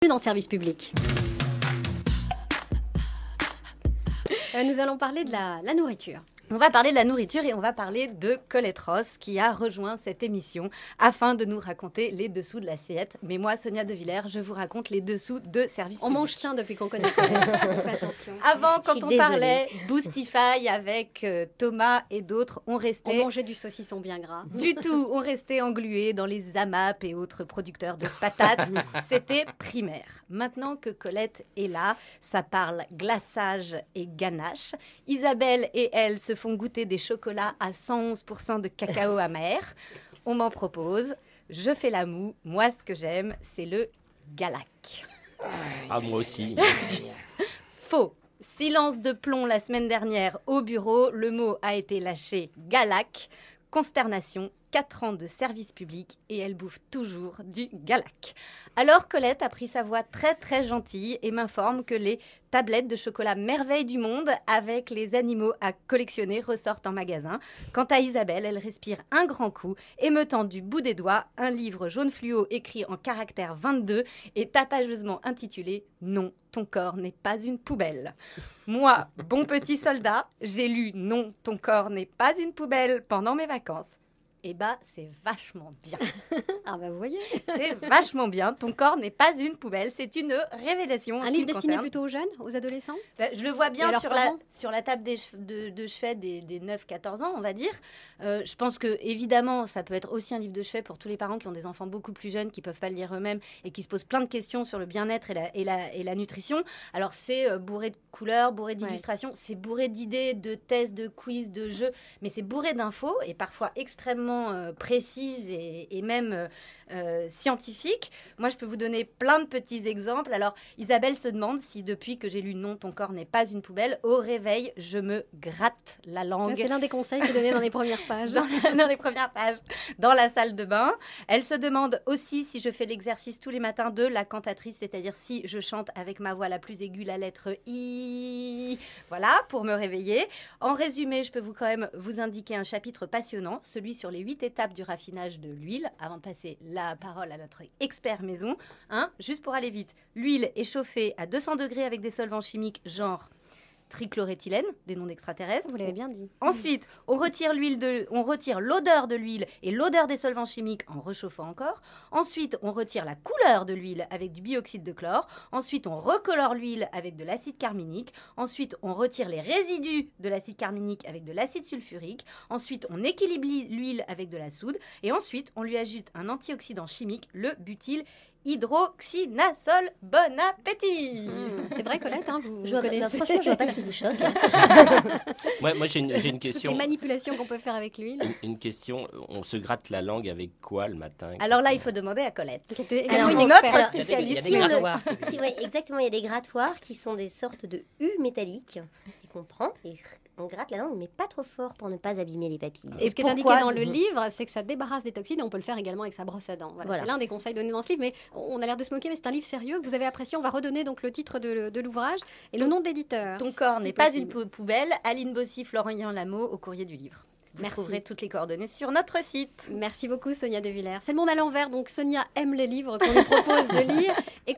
Dans Service Public. Nous allons parler de la nourriture. On va parler de la nourriture et on va parler de Colette Ross qui a rejoint cette émission afin de nous raconter les dessous de l'assiette. Mais moi, Sonia De Villers, je vous raconte les dessous de Service Public. On mange sain depuis qu'on connaît Colette. On fait attention. Avant, quand on parlait Boostify avec Thomas et d'autres, on restait... On mangeait du saucisson bien gras. Du tout, on restait englués dans les AMAP et autres producteurs de patates. C'était primaire. Maintenant que Colette est là, ça parle glaçage et ganache. Isabelle et elle se font goûter des chocolats à 111% de cacao amer. On m'en propose. Je fais la moue. Moi, ce que j'aime, c'est le galac. Ah, moi aussi. Faux. Silence de plomb la semaine dernière au bureau. Le mot a été lâché galac. Consternation. 4 ans de service public et elle bouffe toujours du galac. Alors Colette a pris sa voix très très gentille et m'informe que les tablettes de chocolat merveille du monde avec les animaux à collectionner ressortent en magasin. Quant à Isabelle, elle respire un grand coup et me tend du bout des doigts un livre jaune fluo écrit en caractère 22 et tapageusement intitulé « Non, ton corps n'est pas une poubelle ». Moi, bon petit soldat, j'ai lu « Non, ton corps n'est pas une poubelle » pendant mes vacances. Eh bah, c'est vachement bien. Ah bah vous voyez. C'est vachement bien. Ton corps n'est pas une poubelle. C'est une révélation. Un livre destiné plutôt aux jeunes, aux adolescents. Je le vois bien sur la table de chevet des 9-14 ans, on va dire. Je pense que, évidemment, ça peut être aussi un livre de chevet pour tous les parents qui ont des enfants beaucoup plus jeunes, qui ne peuvent pas le lire eux-mêmes et qui se posent plein de questions sur le bien-être et la nutrition. Alors, c'est bourré de couleurs, bourré d'illustrations, c'est bourré d'idées, de tests, de quiz, de jeux, mais c'est bourré d'infos et parfois extrêmement précises et même scientifiques. Moi, je peux vous donner plein de petits exemples. Alors, Isabelle se demande si depuis que j'ai lu « Non, ton corps n'est pas une poubelle », au réveil, je me gratte la langue. C'est l'un des conseils que vous donnez dans les premières pages. dans les premières pages, dans la salle de bain. Elle se demande aussi si je fais l'exercice tous les matins de la cantatrice, c'est-à-dire si je chante avec ma voix la plus aiguë la lettre I. Voilà, pour me réveiller. En résumé, je peux quand même vous indiquer un chapitre passionnant, celui sur les 8 étapes du raffinage de l'huile, avant de passer la parole à notre expert maison. Juste pour aller vite, l'huile est chauffée à 200 degrés avec des solvants chimiques genre trichloréthylène, des noms d'extraterrestres. Vous l'avez bien dit. Ensuite, on retire l'odeur de l'huile et l'odeur des solvants chimiques en réchauffant encore. Ensuite, on retire la couleur de l'huile avec du bioxyde de chlore. Ensuite, on recolore l'huile avec de l'acide carminique. Ensuite, on retire les résidus de l'acide carminique avec de l'acide sulfurique. Ensuite, on équilibre l'huile avec de la soude. Et ensuite, on lui ajoute un antioxydant chimique, le butyl hydroxynazole. Bon appétit. C'est vrai, Colette, vous connaissez. Franchement, je vois pas ce qui vous choque. Moi j'ai une question. Toutes les manipulations qu'on peut faire avec l'huile. Une question, on se gratte la langue avec quoi le matin? Alors là, il faut demander à Colette. C'était Alors, une notre experte. spécialiste. Il y a des grattoirs. Exactement, il y a des grattoirs qui sont des sortes de métalliques et qu'on prend et on gratte la langue, mais pas trop fort pour ne pas abîmer les papilles. Et ce qui est indiqué dans le livre, c'est que ça débarrasse des toxines et on peut le faire également avec sa brosse à dents. Voilà. C'est l'un des conseils donnés dans ce livre, mais on a l'air de se moquer, mais c'est un livre sérieux que vous avez apprécié. On va redonner donc le titre de l'ouvrage et le nom de l'éditeur. Ton corps n'est pas une poubelle. Aline Bossy, Florian Lameau, au courrier du livre. Vous trouverez toutes les coordonnées sur notre site. Merci beaucoup, Sonia De Villers. C'est le monde à l'envers, donc Sonia aime les livres qu'on nous propose de lire. Et